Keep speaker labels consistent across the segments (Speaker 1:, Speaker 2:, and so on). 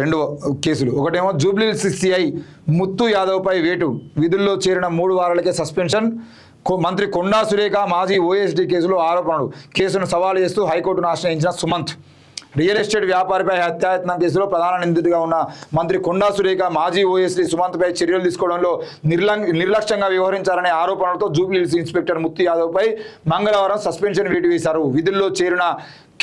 Speaker 1: రెండు కేసులు. ఒకటేమో జూబ్లీహిల్స్ సిఐ ముత్తు యాదవ్పై వేటు, విధుల్లో చేరిన 3 వారాలకే సస్పెన్షన్. మంత్రి కొండా సురేఖ మాజీ ఓఎస్డీ కేసులో ఆరోపణలు, కేసును సవాలు చేస్తూ హైకోర్టును ఆశ్రయించిన సుమంత్. రియల్ ఎస్టేట్ వ్యాపారిపై హత్యాయత్నం కేసులో ప్రధాన నిందితుడిగా ఉన్న మంత్రి కొండా సురేఖ మాజీ ఓఎస్డీ సుమంత్పై చర్యలు తీసుకోవడంలో నిర్లక్ష్యంగా వ్యవహరించారనే ఆరోపణలతో జూబ్లీహిల్స్ ఇన్స్పెక్టర్ ముత్తు యాదవ్పై మంగళవారం సస్పెన్షన్ వేటు వేశారు. విధుల్లో చేరిన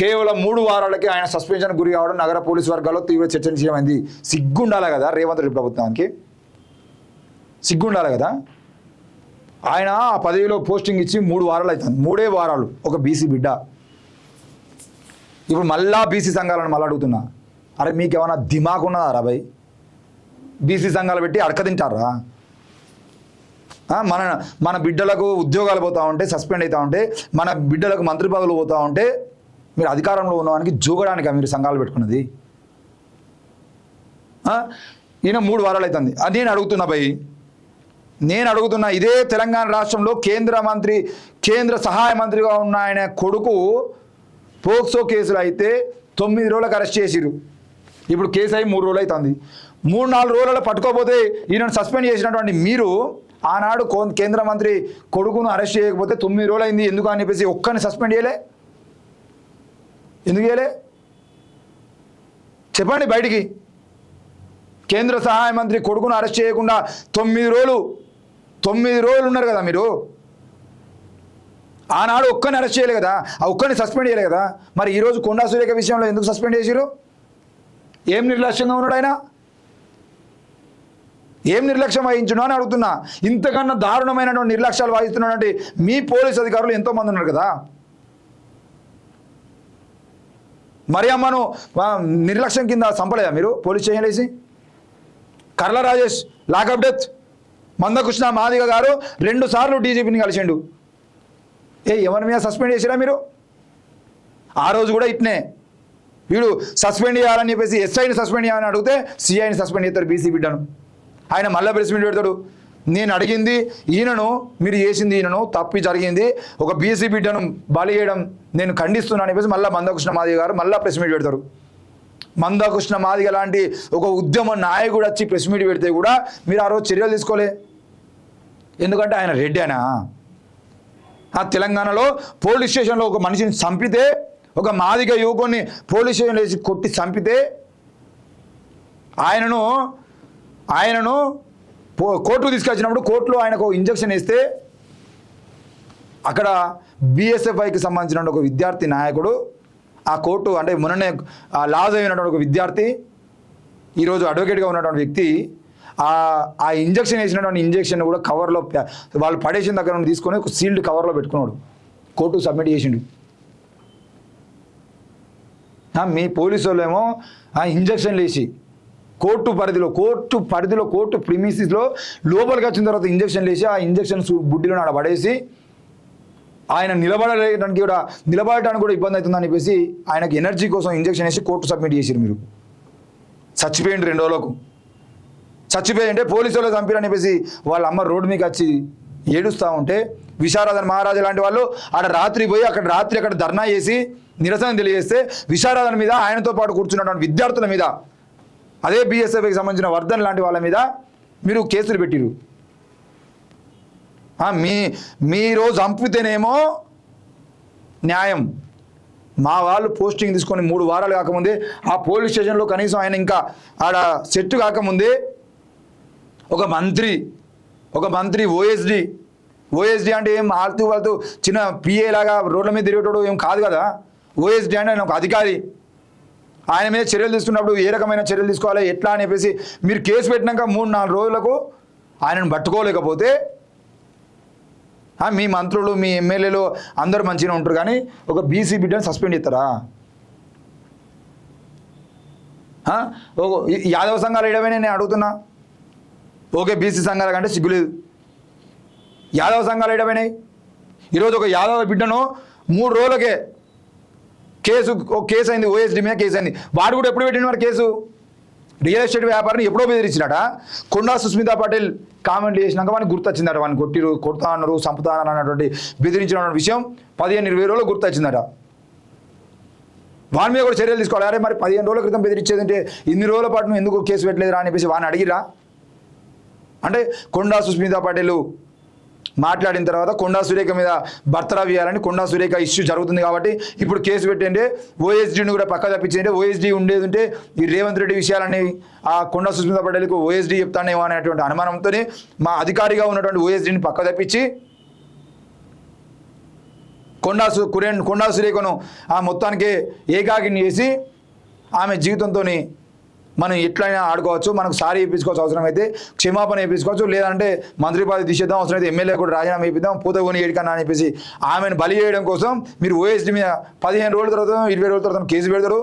Speaker 1: కేవలం 3 వారాలకే ఆయన సస్పెన్షన్ గురి కావడం నగర పోలీసు వర్గాల్లో తీవ్ర చర్చనీయమైంది. సిగ్గుండాలి కదా రేవంత్ రెడ్డి ప్రభుత్వానికి, సిగ్గుండాలి కదా. ఆయన ఆ పదవిలో పోస్టింగ్ ఇచ్చి 3 వారాలు అవుతుంది, 3 వారాలు. ఒక బీసీ బిడ్డ. ఇప్పుడు మళ్ళా బీసీ సంఘాలను మళ్ళీ అడుగుతున్నా, అరే మీకేమైనా దిమాగ్ ఉన్నదా రా భయ్? బీసీ సంఘాలు పెట్టి అడక తింటారా? మన బిడ్డలకు ఉద్యోగాలు పోతూ ఉంటే, సస్పెండ్ అవుతూ ఉంటే, మన బిడ్డలకు మంత్రి పదవులు పోతూ ఉంటే మీరు అధికారంలో ఉన్నవానికి జోగడానికా మీరు సంఘాలు పెట్టుకున్నది? ఈయన 3 వారాలు అవుతుంది. అది నేను అడుగుతున్నా భయ్, నేను అడుగుతున్నా. ఇదే తెలంగాణ రాష్ట్రంలో కేంద్ర సహాయ మంత్రిగా ఉన్న ఆయన కొడుకు పోక్సో కేసులు అయితే 9 రోజులకు అరెస్ట్ చేసిరు. ఇప్పుడు కేసు అయి 3 రోజులు అవుతుంది. 3-4 రోజులలో పట్టుకోకపోతే ఈయనను సస్పెండ్ చేసినటువంటి మీరు ఆనాడు కేంద్ర మంత్రి కొడుకును అరెస్ట్ చేయకపోతే 9 రోజులు అయింది ఎందుకు అని చెప్పేసి ఒక్కరిని సస్పెండ్ చేయలే? ఎందుకు చేయలే చెప్పండి బయటికి. కేంద్ర సహాయ మంత్రి కొడుకును అరెస్ట్ చేయకుండా 9 రోజులు ఉన్నారు కదా మీరు. ఆనాడు ఒక్కరిని అరెస్ట్ చేయలే కదా, ఆ ఒక్కరిని సస్పెండ్ చేయలే కదా. మరి ఈరోజు కొండా సురేఖ విషయంలో ఎందుకు సస్పెండ్ చేసిరు? ఏం నిర్లక్ష్యంగా ఉన్నాడు ఆయన? ఏం నిర్లక్ష్యం వహించును అని అడుగుతున్నా. ఇంతకన్నా దారుణమైనటువంటి నిర్లక్ష్యాలు వహిస్తున్నటువంటి మీ పోలీస్ అధికారులు ఎంతోమంది ఉన్నారు కదా. మరి అమ్మను నిర్లక్ష్యం కింద చంపలేదా మీరు పోలీస్ స్టేషన్ వేసి? కర్ల రాజేష్ లాకప్ డెత్. మందకృష్ణ మాదిగ గారు 2 సార్లు డీజీపీని కలిసిండు. ఎవరి మీద సస్పెండ్ చేసిరా మీరు? ఆ రోజు కూడా ఇట్నే వీడు సస్పెండ్ చేయాలని చెప్పేసి ఎస్ఐని సస్పెండ్ చేయాలని అడిగితే సిఐని సస్పెండ్ చేస్తారు బీసీ బిడ్డను. ఆయన మళ్ళీ ప్రెస్ మీట్ పెడతాడు. నేను అడిగింది ఈయనను, మీరు చేసింది ఈయనను, తప్పి జరిగింది ఒక బీసీ బిడ్డను బలి చేయడం నేను ఖండిస్తున్నాను చెప్పేసి మళ్ళీ మందకృష్ణ మాదిగ గారు మళ్ళీ ప్రెస్ మీట్ పెడతారు. మందకృష్ణ మాదిగ లాంటి ఒక ఉద్యమ నాయకుడు వచ్చి ప్రెస్ మీట్ పెడితే కూడా మీరు ఆ రోజు చర్యలు తీసుకోలే. ఎందుకంటే ఆయన రెడ్డేనా? ఆ తెలంగాణలో పోలీస్ స్టేషన్లో ఒక మనిషిని చంపితే, ఒక మాదిగ యువకుని పోలీస్ స్టేషన్లో వేసి కొట్టి చంపితే ఆయనను కోర్టుకు తీసుకొచ్చినప్పుడు కోర్టులో ఆయనకు ఇంజక్షన్ వేస్తే అక్కడ బీఎస్ఎఫ్ఐకి సంబంధించిన ఒక విద్యార్థి నాయకుడు, ఆ కోర్టు అంటే మొన్ననే లాజ్ అయినటువంటి ఒక విద్యార్థి, ఈరోజు అడ్వకేట్గా ఉన్నటువంటి వ్యక్తి ఆ ఇంజక్షన్ వేసినటువంటి ఇంజక్షన్ కూడా కవర్లో వాళ్ళు పడేసిన దగ్గర నుండి తీసుకొని ఒక సీల్డ్ కవర్లో పెట్టుకున్నాడు, కోర్టుకు సబ్మిట్ చేసిండు. మీ పోలీసు వాళ్ళు ఏమో ఆ ఇంజక్షన్లు వేసి కోర్టు ప్రిమిసిస్లో లోపలికి వచ్చిన తర్వాత ఇంజక్షన్లు వేసి ఆ ఇంజక్షన్స్ బుడ్డిలో నాడ పడేసి ఆయన నిలబడటానికి కూడా ఇబ్బంది అవుతుందని చెప్పేసి ఆయనకు ఎనర్జీ కోసం ఇంజక్షన్ వేసి కోర్టు సబ్మిట్ చేసారు. మీరు చచ్చిపోయింది 2 రోజులకు. చచ్చిపోయింటే పోలీసు వాళ్ళు చంపారని చెప్పేసి వాళ్ళ అమ్మ రోడ్డు మీకు వచ్చి ఏడుస్తూ ఉంటే విశారదన్ మహారాజు లాంటి వాళ్ళు రాత్రి పోయి అక్కడ ధర్నా చేసి నిరసన తెలియజేస్తే విశారదన్ మీద, ఆయనతో పాటు కూర్చున్నటువంటి విద్యార్థుల మీద, అదే బీఎస్ఎఫ్కి సంబంధించిన వర్ధన్ లాంటి వాళ్ళ మీద మీరు కేసులు పెట్టిరు. మీరు చంపితేనేమో న్యాయం. మా వాళ్ళు పోస్టింగ్ తీసుకొని 3 వారాలు కాకముందే ఆ పోలీస్ స్టేషన్లో కనీసం ఆయన ఇంకా ఆడ సెట్ కాకముందే ఒక మంత్రి ఓఎస్డీ అంటే ఏం వాళ్ళతో చిన్న పిఏ లాగా రోడ్ల మీద తిరిగేటోడు ఏం కాదు కదా. ఓఎస్డీ అంటే ఆయన ఒక అధికారి. ఆయన మీద చర్యలు తీసుకున్నప్పుడు ఏ రకమైన చర్యలు తీసుకోవాలి ఎట్లా అని చెప్పేసి మీరు కేసు పెట్టినాక 3-4 రోజులకు ఆయనను పట్టుకోలేకపోతే మీ మంత్రులు, మీ ఎమ్మెల్యేలు అందరూ మంచిగా ఉంటారు, కానీ ఒక బీసీ బిడ్డను సస్పెండ్ చేస్తారా? యాదవ సంఘాలు ఏడవైనా నేను అడుగుతున్నా. ఓకే, బీసీ సంఘాల కంటే సిగ్గులేదు. యాదవ సంఘాలు ఏడవైనాయి. ఈరోజు ఒక యాదవ బిడ్డను 3 రోజులకే కేసు అయింది, ఓఎస్డీ మీద కేసు అయింది. వాడు కూడా ఎప్పుడు పెట్టిన వాడు కేసు? రియల్ ఎస్టేట్ వ్యాపారిని ఎప్పుడో బెదిరించినాట. కొండా సుస్మితా పటేల్ కామెంట్లు చేసినాక వాడిని గుర్తొచ్చిందట. వాడిని కొడతా అన్నారు, చంపుతా అన్నారు అన్నటువంటి బెదిరించిన విషయం 15-20 రోజులు గుర్తొచ్చిందట. వాని మీద కూడా చర్యలు తీసుకోవాలి. అరే మరి 15 రోజుల క్రితం బెదిరించేదంటే ఇన్ని రోజుల పాటు నువ్వు ఎందుకు కేసు పెట్టలేదురా అని చెప్పేసి వాడిని అడిగిరా. అంటే కొండా సుస్మితా పటేల్ మాట్లాడిన తర్వాత కొండా సురేఖ మీద బర్తరఫ్ ఇవ్వాలని కొండా సురేఖ ఇష్యూ జరుగుతుంది కాబట్టి ఇప్పుడు కేసు పెట్టండి, ఓఎస్డీని కూడా పక్క తప్పించండి. ఓఎస్డీ ఉండేది ఉంటే ఈ రేవంత్ రెడ్డి విషయాలని ఆ కొండా సుస్మితా పటేల్కు ఓఎస్డీ చెప్తానేమో అనేటువంటి అనుమానంతోనే మా అధికారిగా ఉన్నటువంటి ఓఎస్డీని పక్క తప్పించి కొండా సురేఖను ఆ మొత్తానికి ఏకాకిని చేసి ఆమె జీవితంతో మనం ఎట్లయినా ఆడుకోవచ్చు, మనకు సారీ ఇప్పించుకోవచ్చు, అవసరమైతే క్షమాపణ ఇప్పించుకోవచ్చు, లేదంటే మంత్రి పదవి తీసేద్దాం, అవసరమైతే ఎమ్మెల్యే కూడా రాజీనామా ఇప్పిద్దాం, పూతగోని ఏడికన్నా అని చెప్పేసి ఆమెను బలి చేయడం కోసం మీరు ఓఎస్డీ మీద 15 రోజుల తర్వాత 20 రోజుల తర్వాత కేసు పెడతారు.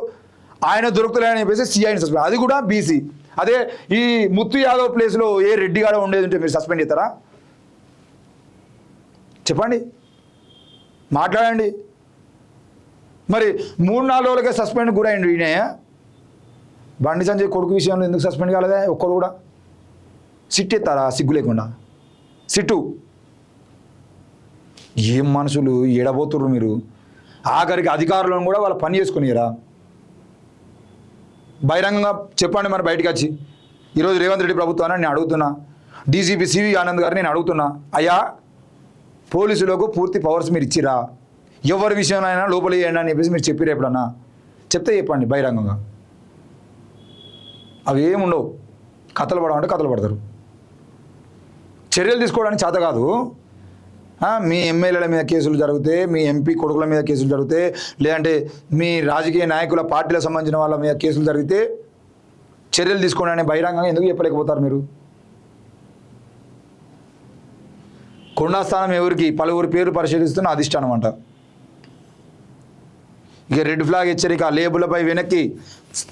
Speaker 1: ఆయన దొరుకుతలేని చెప్పేసి సిఐని సస్పెండ్, అది కూడా బీసీ. అదే ఈ ముత్తు యాదవ్ ప్లేస్లో ఏ రెడ్డి గాడ ఉండేది ఉంటే మీరు సస్పెండ్ చేస్తారా? చెప్పండి, మాట్లాడండి. మరి 3-4 రోజులకే సస్పెండ్ కూడా అయిండు ఈయన. బండి సంజయ్ కొడుకు విషయంలో ఎందుకు సస్పెండ్ కాలేదా ఒక్కడు కూడా? సిట్ ఎత్తారా సిగ్గు లేకుండా? సిట్టు ఏం మనుషులు ఎడబోతుర్రు మీరు. ఆఖరికి అధికారులను కూడా వాళ్ళ పని చేసుకునిరా. బహిరంగంగా చెప్పండి మరి బయటకు వచ్చి. ఈరోజు రేవంత్ రెడ్డి ప్రభుత్వాన్ని నేను అడుగుతున్నా, డీజీపీ సివి ఆనంద్ గారిని నేను అడుగుతున్నా, అయ్యా పోలీసులకు పూర్తి పవర్స్ మీరు ఇచ్చిరా? ఎవరి విషయంలో అయినా లోపల వేయండి అని చెప్పేసి మీరు చెప్పిరా ఎప్పుడన్నా? చెప్తే చెప్పండి బహిరంగంగా. అవి ఏముండవు, కథలు పడమంటే కథలు పడతారు. చర్యలు తీసుకోవడానికి చేత కాదు. మీ ఎమ్మెల్యేల మీద కేసులు జరిగితే, మీ ఎంపీ కొడుకుల మీద కేసులు జరిగితే, లేదంటే మీ రాజకీయ నాయకుల పార్టీలకు సంబంధించిన వాళ్ళ మీద కేసులు జరిగితే చర్యలు తీసుకోవడానికి బహిరంగంగా ఎందుకు చెప్పలేకపోతారు మీరు? కొండా స్థానం ఎవరికి? పలువురు పేరు పరిశీలిస్తున్న అధిష్టానం అంట. ఇక రెడ్ ఫ్లాగ్ హెచ్చరిక, లేబులపై వెనక్కి,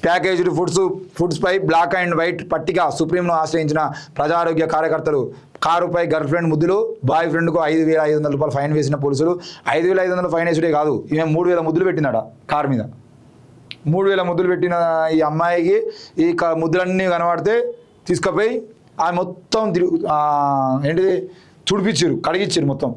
Speaker 1: ప్యాకేజ్డ్ ఫుడ్స్పై బ్లాక్ అండ్ వైట్ పట్టిక, సుప్రీంను ఆశ్రయించిన ప్రజారోగ్య కార్యకర్తలు. కారుపై గర్ల్ ఫ్రెండ్ ముద్దులు, బాయ్ ఫ్రెండ్కు 5,500 రూపాయలు ఫైన్ వేసిన పోలీసులు. 5,500 ఫైన్ వేసుడే కాదు, ఈమె 3,000 ముద్దులు పెట్టినాడ కారు మీద. 3,000 ముద్దులు పెట్టిన ఈ అమ్మాయికి ఈ ముద్దులన్నీ కనబడితే తీసుకుపోయి ఆ మొత్తం ఏంటిది తుడిపించారు, కడిగిచ్చారు మొత్తం.